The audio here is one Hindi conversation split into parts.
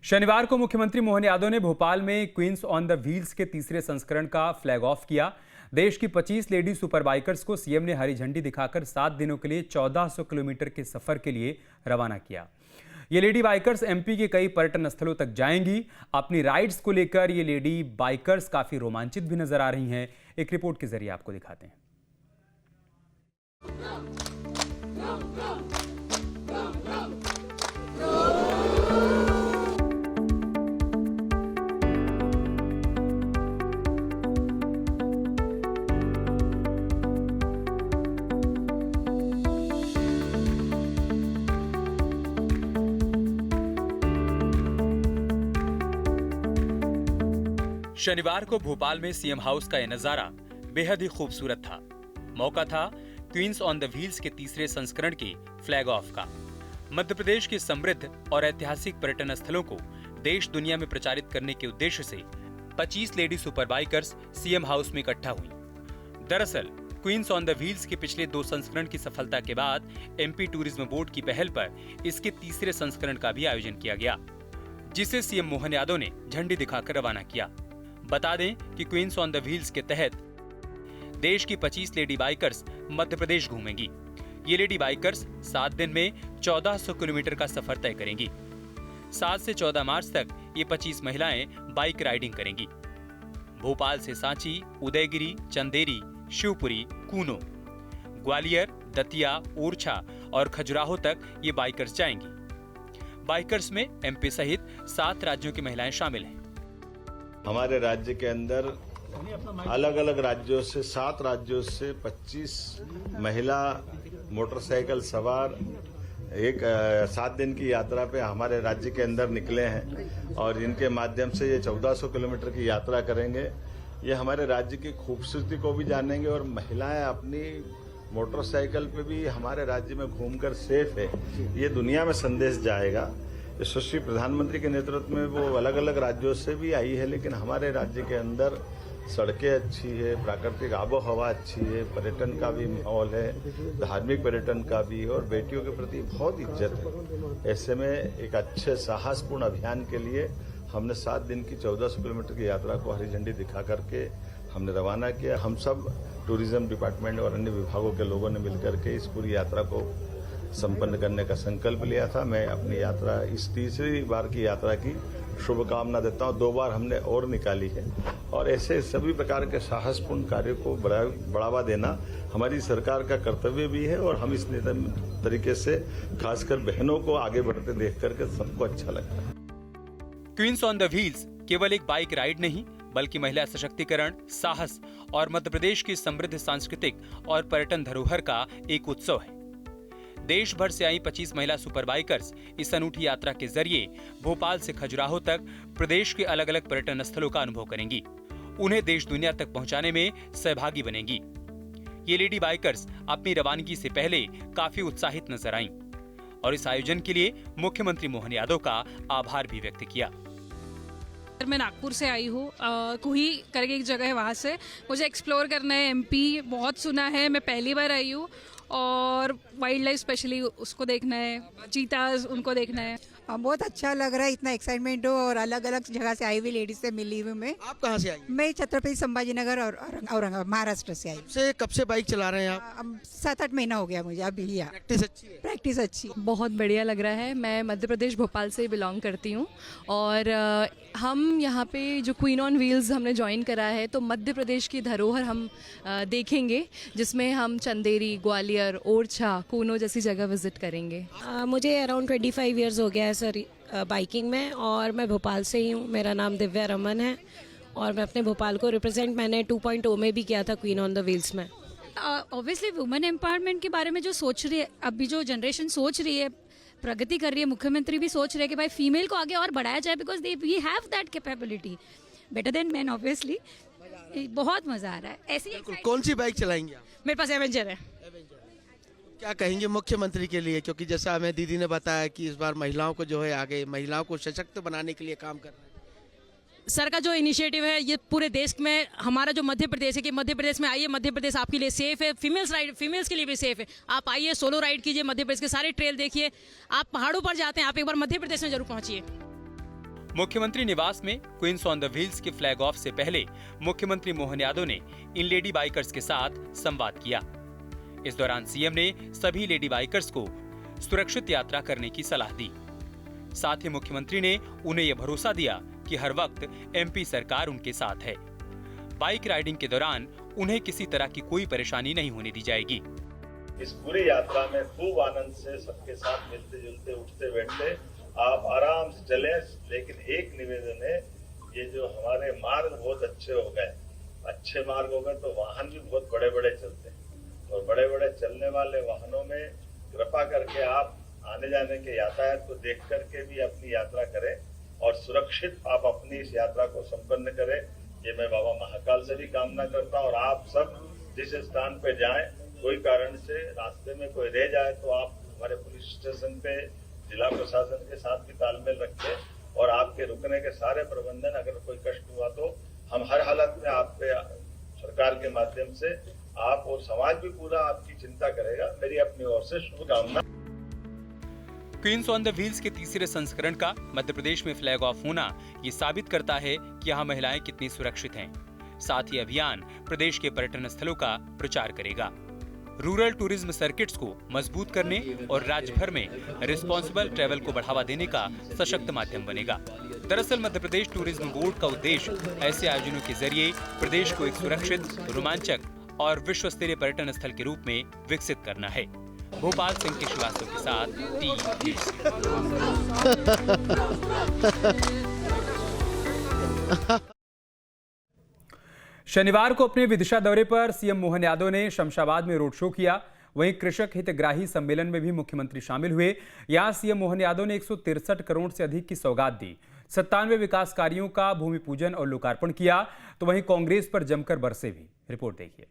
शनिवार को मुख्यमंत्री मोहन यादव ने भोपाल में क्वींस ऑन द व्हील्स के तीसरे संस्करण का फ्लैग ऑफ किया। देश की 25 लेडी सुपर बाइकर्स को सीएम ने हरी झंडी दिखाकर 7 दिनों के लिए 1400 किलोमीटर के सफर के लिए रवाना किया। ये लेडी बाइकर्स एमपी के कई पर्यटन स्थलों तक जाएंगी। अपनी राइड्स को लेकर ये लेडी बाइकर्स काफी रोमांचित भी नजर आ रही हैं। एक रिपोर्ट के जरिए आपको दिखाते हैं। शनिवार को भोपाल में सीएम हाउस का यह नजारा बेहद ही खूबसूरत था। मौका था क्वींस ऑन द व्हील्स के तीसरे संस्करण के फ्लैग ऑफ का। मध्य प्रदेश के समृद्ध और ऐतिहासिक पर्यटन स्थलों को देश दुनिया में प्रचारित करने के उद्देश्य से 25 lady super bikers CM house में इकट्ठा हुई। दरअसल क्वींस ऑन द व्हील्स के पिछले 2 संस्करण की सफलता के बाद एमपी टूरिज्म बोर्ड की पहल पर इसके तीसरे संस्करण का भी आयोजन किया गया, जिसे सीएम मोहन यादव ने झंडी दिखाकर रवाना किया। बता दें कि क्वींस ऑन द व्हील्स के तहत देश की 25 लेडी बाइकर्स मध्य प्रदेश घूमेंगी। ये लेडी बाइकर्स 7 दिन में 1400 किलोमीटर का सफर तय करेंगी। 7 से 14 मार्च तक ये 25 महिलाएं बाइक राइडिंग करेंगी। भोपाल से सांची, उदयगिरी, चंदेरी, शिवपुरी, कूनो, ग्वालियर, दतिया, ओरछा और खजुराहो तक ये बाइकर्स जाएंगी। बाइकर्स में एमपी सहित 7 राज्यों की महिलाएं शामिल हैं। हमारे राज्य के अंदर अलग अलग राज्यों से 7 राज्यों से 25 महिला मोटरसाइकिल सवार एक 7 दिन की यात्रा पे हमारे राज्य के अंदर निकले हैं और इनके माध्यम से ये 1400 किलोमीटर की यात्रा करेंगे। ये हमारे राज्य की खूबसूरती को भी जानेंगे और महिलाएं अपनी मोटरसाइकिल पे भी हमारे राज्य में घूमकर सेफ है, ये दुनिया में संदेश जाएगा। यशस्वी प्रधानमंत्री के नेतृत्व में वो अलग अलग राज्यों से भी आई है, लेकिन हमारे राज्य के अंदर सड़कें अच्छी है, प्राकृतिक आबो हवा अच्छी है, पर्यटन का भी माहौल है, धार्मिक पर्यटन का भी, और बेटियों के प्रति बहुत इज्जत है। ऐसे में एक अच्छे साहसपूर्ण अभियान के लिए हमने 7 दिन की 1400 किलोमीटर की यात्रा को हरी झंडी दिखा करके हमने रवाना किया। हम सब टूरिज्म डिपार्टमेंट और अन्य विभागों के लोगों ने मिलकर के इस पूरी यात्रा को संपन्न करने का संकल्प लिया था। मैं अपनी यात्रा, इस तीसरी बार की यात्रा की शुभकामना देता हूं। 2 बार हमने और निकाली है और ऐसे सभी प्रकार के साहसपूर्ण कार्यों को बढ़ावा देना हमारी सरकार का कर्तव्य भी है और हम इस तरीके से खासकर बहनों को आगे बढ़ते देख करके सबको अच्छा लगता है। क्वींस ऑन द व्हील्स केवल एक बाइक राइड नहीं, बल्कि महिला सशक्तिकरण, साहस और मध्य प्रदेश की समृद्ध सांस्कृतिक और पर्यटन धरोहर का एक उत्सव है। देश भर से आई 25 महिला सुपर बाइकर्स इस अनूठी यात्रा के जरिए भोपाल से खजुराहो तक प्रदेश के अलग अलग पर्यटन स्थलों का अनुभव करेंगी। उन्हें देश दुनिया तक पहुंचाने में सहभागी बनेंगी। ये लेडी बाइकर्स अपनी रवानगी से पहले काफी उत्साहित नजर आईं और इस आयोजन के लिए मुख्यमंत्री मोहन यादव का आभार भी व्यक्त किया। मैं नागपुर से आई हूँ, कुही करके एक जगह है, वहाँ से मुझे एक्सप्लोर करना है। एमपी बहुत सुना है, मैं पहली बार आई हूँ और वाइल्ड लाइफ स्पेशली उसको देखना है, चीताज उनको देखना है। बहुत अच्छा लग रहा है, इतना एक्साइटमेंट हो और अलग अलग जगह से आई हुई लेडीज से मिली हुई मैं। आप कहाँ से आई? मैं छत्रपति संभाजीनगर और औरंगाबाद महाराष्ट्र से आई। से कब से बाइक चला रहे हैं आप? 7-8 महीना हो गया मुझे अभी। प्रैक्टिस अच्छी है? प्रैक्टिस अच्छी, बहुत बढ़िया लग रहा है। मैं मध्य प्रदेश भोपाल से बिलोंग करती हूँ और हम यहाँ पे जो क्वीन ऑन व्हील्स हमने ज्वाइन करा है, तो मध्य प्रदेश की धरोहर हम देखेंगे, जिसमें हम चंदेरी, ग्वालियर, ओरछा, कूनो जैसी जगह विजिट करेंगे। मुझे अराउंड 25 ईयर्स हो गया है सर बाइकिंग में और मैं भोपाल से ही हूँ। मेरा नाम दिव्या रमन है और मैं अपने भोपाल को रिप्रेजेंट मैंने 2.0 में भी किया था क्वीन ऑन द व्हील्स में। ऑब्वियसली वुमेन एम्पावरमेंट के बारे में जो सोच रही है, अभी जो जनरेशन सोच रही है, प्रगति कर रही है, मुख्यमंत्री भी सोच रहे हैं कि भाई फीमेल को आगे और बढ़ाया जाए, because we have that capability better than man. Obviously बहुत मजा आ रहा है। ऐसी कौन सी बाइक चलाएंगे आप? मेरे पास एवेंजर है। क्या कहेंगे मुख्यमंत्री के लिए, क्योंकि जैसा हमें दीदी ने बताया कि इस बार महिलाओं को जो है आगे महिलाओं को सशक्त बनाने के लिए काम कर रहे हैं? सर का जो इनिशिएटिव है ये पूरे देश में, हमारा जो मध्य प्रदेश है कि मध्य प्रदेश में आइए, मध्य प्रदेश आपके लिए सेफ है, फीमेल्स के लिए भी सेफ है। आप आइए, सोलो राइड कीजिए, मध्य प्रदेश के सारे ट्रेल देखिए। आप पहाड़ों पर जाते हैं, आप एक बार मध्य प्रदेश में जरूर पहुंचिए। मुख्यमंत्री निवास में क्वींस ऑन द व्हील्स के फ्लैग ऑफ से पहले मुख्यमंत्री मोहन यादव ने इन लेडी बाइकर्स के साथ संवाद किया। इस दौरान सीएम ने सभी लेडी बाइकर्स को सुरक्षित यात्रा करने की सलाह दी। साथ ही मुख्यमंत्री ने उन्हें यह भरोसा दिया कि हर वक्त एमपी सरकार उनके साथ है। बाइक राइडिंग के दौरान उन्हें किसी तरह की कोई परेशानी नहीं होने दी जाएगी। इस पूरी यात्रा में खूब आनंद से सबके साथ मिलते जुलते, उठते बैठते आप आराम से चले। लेकिन एक निवेदन है, ये जो हमारे मार्ग बहुत अच्छे हो गए, अच्छे मार्ग हो गए तो वाहन भी बहुत बड़े बड़े चलते हैं, और बड़े बड़े चलने वाले वाहनों में कृपा करके आप आने जाने के यातायात को देख करके भी अपनी यात्रा करें और सुरक्षित आप अपनी इस यात्रा को संपन्न करें। ये मैं बाबा महाकाल से भी कामना करता हूँ। और आप सब जिस स्थान पे जाएं, कोई कारण से रास्ते में कोई रह जाए तो आप हमारे पुलिस स्टेशन पे जिला प्रशासन के साथ भी तालमेल रखें, और आपके रुकने के सारे प्रबंधन, अगर कोई कष्ट हुआ तो हम हर हालत में आप पे सरकार के माध्यम से आप और समाज भी पूरा आपकी चिंता करेगा। मेरी अपनी ओर से शुभकामना। क्वींस ऑन द व्हील्स के तीसरे संस्करण का मध्य प्रदेश में फ्लैग ऑफ होना ये साबित करता है कि यहाँ महिलाएं कितनी सुरक्षित हैं। साथ ही अभियान प्रदेश के पर्यटन स्थलों का प्रचार करेगा, रूरल टूरिज्म सर्किट्स को मजबूत करने और राज्य भर में रिस्पॉन्सिबल ट्रैवल को बढ़ावा देने का सशक्त माध्यम बनेगा। दरअसल मध्य प्रदेश टूरिज्म बोर्ड का उद्देश्य ऐसे आयोजनों के जरिए प्रदेश को एक सुरक्षित, रोमांचक और विश्व स्तरीय पर्यटन स्थल के रूप में विकसित करना है। भोपाल से अंकित श्रीवास्तव के साथ शनिवार को अपने विदिशा दौरे पर सीएम मोहन यादव ने शमशाबाद में रोड शो किया। वहीं कृषक हितग्राही सम्मेलन में भी मुख्यमंत्री शामिल हुए। यहां सीएम मोहन यादव ने 163 करोड़ से अधिक की सौगात दी, 97 विकास कार्यों का भूमि पूजन और लोकार्पण किया। तो वहीं कांग्रेस पर जमकर बरसे भी। रिपोर्ट देखिए।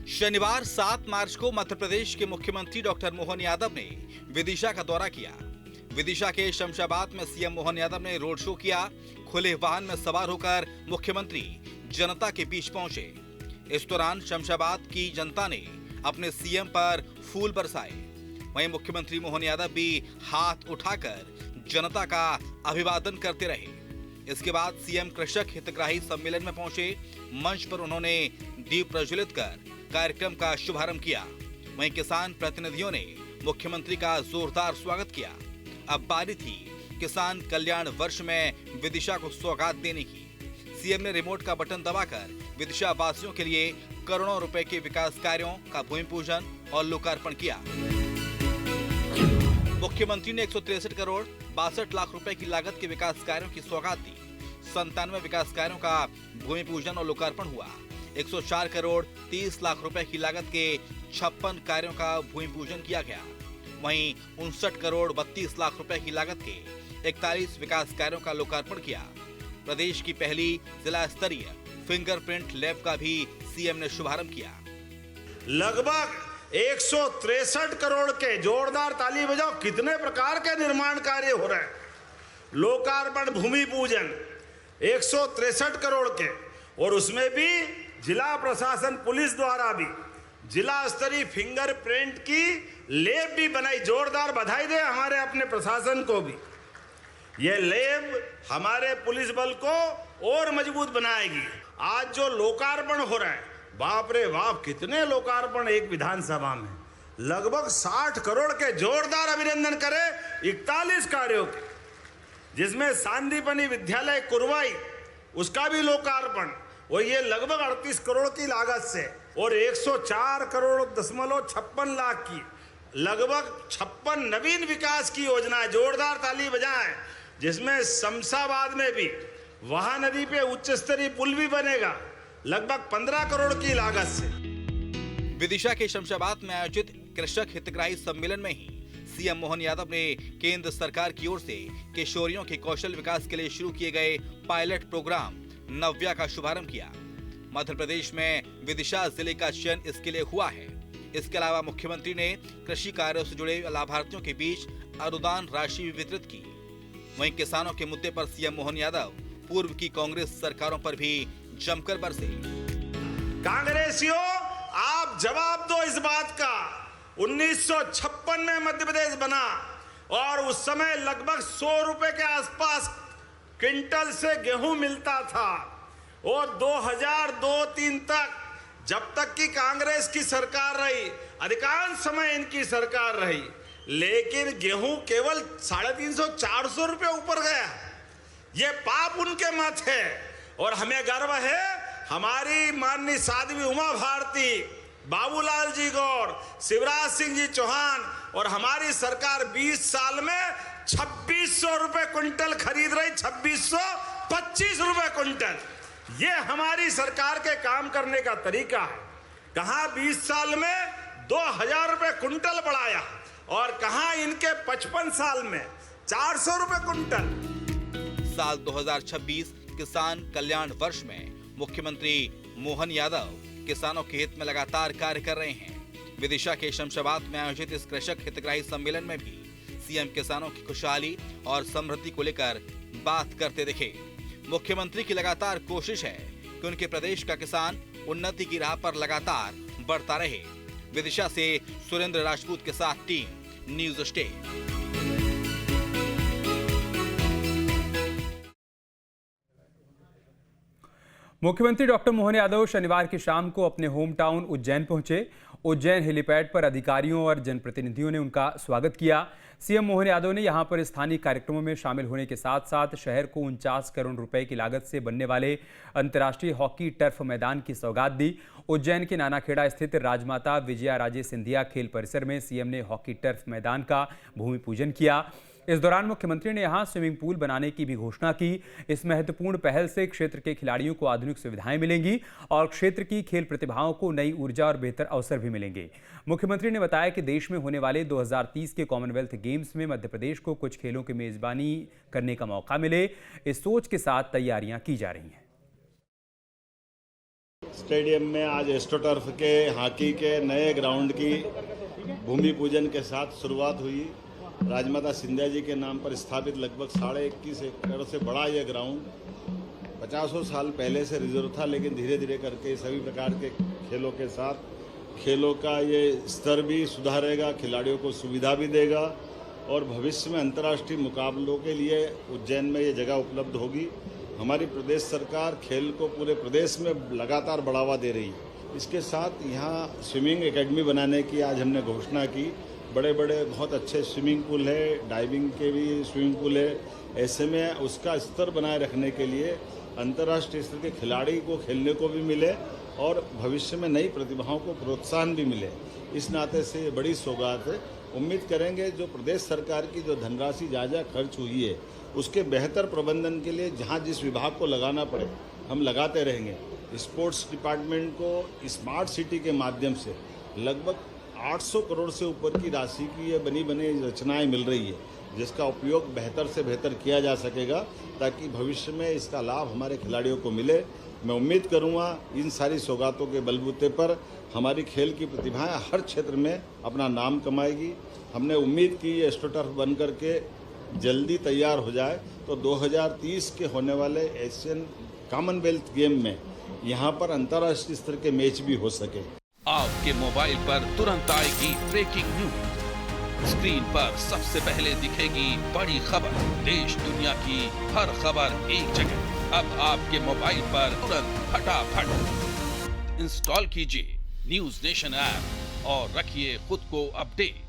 शनिवार 7 मार्च को मध्य प्रदेश के मुख्यमंत्री डॉक्टर मोहन यादव ने विदिशा का दौरा किया। विदिशा के शमशाबाद में सीएम मोहन यादव ने रोड शो किया। खुले वाहन में सवार होकर मुख्यमंत्री जनता के बीच पहुंचे। इस दौरान शमशाबाद की जनता ने अपने सीएम पर फूल बरसाए। वहीं मुख्यमंत्री मोहन यादव भी हाथ उठाकर जनता का अभिवादन करते रहे। इसके बाद सीएम कृषक हितग्राही सम्मेलन में पहुंचे। मंच पर उन्होंने दीप प्रज्वलित कर कार्यक्रम का शुभारंभ किया। वहीं किसान प्रतिनिधियों ने मुख्यमंत्री का जोरदार स्वागत किया। अब बारी थी किसान कल्याण वर्ष में विदिशा को सौगात देने की। सीएम ने रिमोट का बटन दबाकर विदिशा वासियों के लिए करोड़ों रुपए के विकास कार्यों का भूमि पूजन और लोकार्पण किया। मुख्यमंत्री ने 163 करोड़ 62 लाख रुपए की लागत के विकास कार्यों की सौगात दी। 97 विकास कार्यों का भूमि पूजन और लोकार्पण हुआ। 104 करोड़ 30 लाख रुपए की लागत के 56 कार्यों का भूमि पूजन किया गया। वहीं 59 करोड़ 32 लाख रुपए की लागत के 41 विकास कार्यों का लोकार्पण किया। प्रदेश की पहली जिला स्तरीय फिंगरप्रिंट लैब का भी सीएम ने शुभारंभ किया। लगभग 163 करोड़ के, जोरदार ताली बजाओ, कितने प्रकार के निर्माण कार्य हो रहे हैं। लोकार्पण, भूमि पूजन 163 करोड़ के, और उसमें भी जिला प्रशासन पुलिस द्वारा भी जिला स्तरीय फिंगरप्रिंट की लैब भी बनाई। जोरदार बधाई दे हमारे अपने प्रशासन को भी। ये लैब हमारे पुलिस बल को और मजबूत बनाएगी। आज जो लोकार्पण हो रहा है, बाप रे बाप, कितने लोकार्पण एक विधानसभा में, लगभग 60 करोड़ के। जोरदार अभिनंदन करें 41 कार्यों के, जिसमें सांदीपनी विद्यालय कुरवाई, उसका भी लोकार्पण, और ये लगभग 38 करोड़ की लागत से, और 104 करोड़ 56 लाख की लगभग 56 नवीन विकास की योजना। जोरदार ताली बजाएं। जिसमें शमशाबाद में भी वहां नदी पे उच्च स्तरीय पुल भी बनेगा, लगभग 15 करोड़ की लागत से। विदिशा के शमशाबाद में आयोजित कृषक हितग्राही सम्मेलन में ही सीएम मोहन यादव ने केंद्र सरकार की ओर से किशोरियों के कौशल विकास के लिए शुरू किए गए पायलट प्रोग्राम नव्या का शुभारंभ किया। मध्य प्रदेश में विदिशा जिले का चयन इसके लिए हुआ है। इसके अलावा मुख्यमंत्री ने कृषि कार्यों से जुड़े लाभार्थियों के बीच अनुदान राशि भी वितरित की। वहीं किसानों के मुद्दे पर सीएम मोहन यादव पूर्व की कांग्रेस सरकारों पर भी जमकर बरसे। कांग्रेसियों, आप जवाब दो इस बात का। 1956 में मध्य प्रदेश बना और उस समय लगभग 100 रुपए के आसपास क्विंटल से गेहूं मिलता था और 2002-03 तक, जब तक कि कांग्रेस की सरकार रही, अधिकांश समय इनकी सरकार रही, लेकिन गेहूं केवल 350-400 रुपए ऊपर गया। ये पाप उनके मत है और हमें गर्व है हमारी माननीय साध्वी उमा भारती, बाबूलाल जी गौर, शिवराज सिंह जी चौहान और हमारी सरकार 20 साल में 2600 रुपए क्विंटल खरीद रही। 2625 रुपए क्विंटल, ये हमारी सरकार के काम करने का तरीका है। कहां 20 साल में 2000 रुपए क्विंटल बढ़ाया और कहां इनके 55 साल में 400 रुपए क्विंटल। साल 2026 किसान कल्याण वर्ष में मुख्यमंत्री मोहन यादव किसानों के हित में लगातार कार्य कर रहे हैं। विदिशा के शमशाबाद में आयोजित इस कृषक हितग्राही सम्मेलन में भी सीएम किसानों की खुशहाली और समृद्धि को लेकर बात करते दिखे। मुख्यमंत्री की लगातार कोशिश है कि उनके प्रदेश का किसान उन्नति की राह पर लगातार बढ़ता रहे। विदिशा से सुरेंद्र राजपूत के साथ टीम न्यूज स्टेट। मुख्यमंत्री डॉक्टर मोहन यादव शनिवार की शाम को अपने होम टाउन उज्जैन पहुंचे। उज्जैन हेलीपैड पर अधिकारियों और जनप्रतिनिधियों ने उनका स्वागत किया। सीएम मोहन यादव ने यहां पर स्थानीय कार्यक्रमों में शामिल होने के साथ साथ शहर को 49 करोड़ रुपए की लागत से बनने वाले अंतर्राष्ट्रीय हॉकी टर्फ मैदान की सौगात दी। उज्जैन के नानाखेड़ा स्थित राजमाता विजया राजे सिंधिया खेल परिसर में सीएम ने हॉकी टर्फ मैदान का भूमि पूजन किया। इस दौरान मुख्यमंत्री ने यहां स्विमिंग पूल बनाने की भी घोषणा की। इस महत्वपूर्ण पहल से क्षेत्र के खिलाड़ियों को आधुनिक सुविधाएं मिलेंगी और क्षेत्र की खेल प्रतिभाओं को नई ऊर्जा और बेहतर अवसर भी मिलेंगे। मुख्यमंत्री ने बताया कि देश में होने वाले 2030 के कॉमनवेल्थ गेम्स में मध्य प्रदेश को कुछ खेलों की मेजबानी करने का मौका मिले, इस सोच के साथ तैयारियां की जा रही हैं। स्टेडियम में आज एस्ट्रोटर्फ के हॉकी के नए ग्राउंड की भूमि पूजन के साथ शुरुआत हुई। राजमाता सिंधिया जी के नाम पर स्थापित लगभग 21.5 एकड़ से बड़ा यह ग्राउंड 50 साल पहले से रिजर्व था, लेकिन धीरे धीरे करके सभी प्रकार के खेलों के साथ खेलों का ये स्तर भी सुधारेगा, खिलाड़ियों को सुविधा भी देगा और भविष्य में अंतर्राष्ट्रीय मुकाबलों के लिए उज्जैन में ये जगह उपलब्ध होगी। हमारी प्रदेश सरकार खेल को पूरे प्रदेश में लगातार बढ़ावा दे रही है। इसके साथ यहाँ स्विमिंग एकेडमी बनाने की आज हमने घोषणा की। बड़े बड़े बहुत अच्छे स्विमिंग पूल है, डाइविंग के भी स्विमिंग पूल है। ऐसे में उसका स्तर बनाए रखने के लिए अंतर्राष्ट्रीय स्तर के खिलाड़ी को खेलने को भी मिले और भविष्य में नई प्रतिभाओं को प्रोत्साहन भी मिले। इस नाते से ये बड़ी सौगात है। उम्मीद करेंगे जो प्रदेश सरकार की जो धनराशि जहाँ खर्च हुई है उसके बेहतर प्रबंधन के लिए जहाँ जिस विभाग को लगाना पड़े हम लगाते रहेंगे। स्पोर्ट्स डिपार्टमेंट को स्मार्ट सिटी के माध्यम से लगभग 800 करोड़ से ऊपर की राशि की ये बनी बनी रचनाएं मिल रही है, जिसका उपयोग बेहतर से बेहतर किया जा सकेगा ताकि भविष्य में इसका लाभ हमारे खिलाड़ियों को मिले। मैं उम्मीद करूंगा इन सारी सौगातों के बलबूते पर हमारी खेल की प्रतिभाएं हर क्षेत्र में अपना नाम कमाएगी। हमने उम्मीद की ये एस्ट्रोटर्फ बन करके जल्दी तैयार हो जाए तो 2030 के होने वाले एशियन कॉमनवेल्थ गेम में यहाँ पर अंतर्राष्ट्रीय स्तर के मैच भी हो सके। आपके मोबाइल पर तुरंत आएगी ब्रेकिंग न्यूज। स्क्रीन पर सबसे पहले दिखेगी बड़ी खबर। देश दुनिया की हर खबर एक जगह। अब आपके मोबाइल पर तुरंत फटाफट इंस्टॉल कीजिए न्यूज नेशन ऐप और रखिए खुद को अपडेट।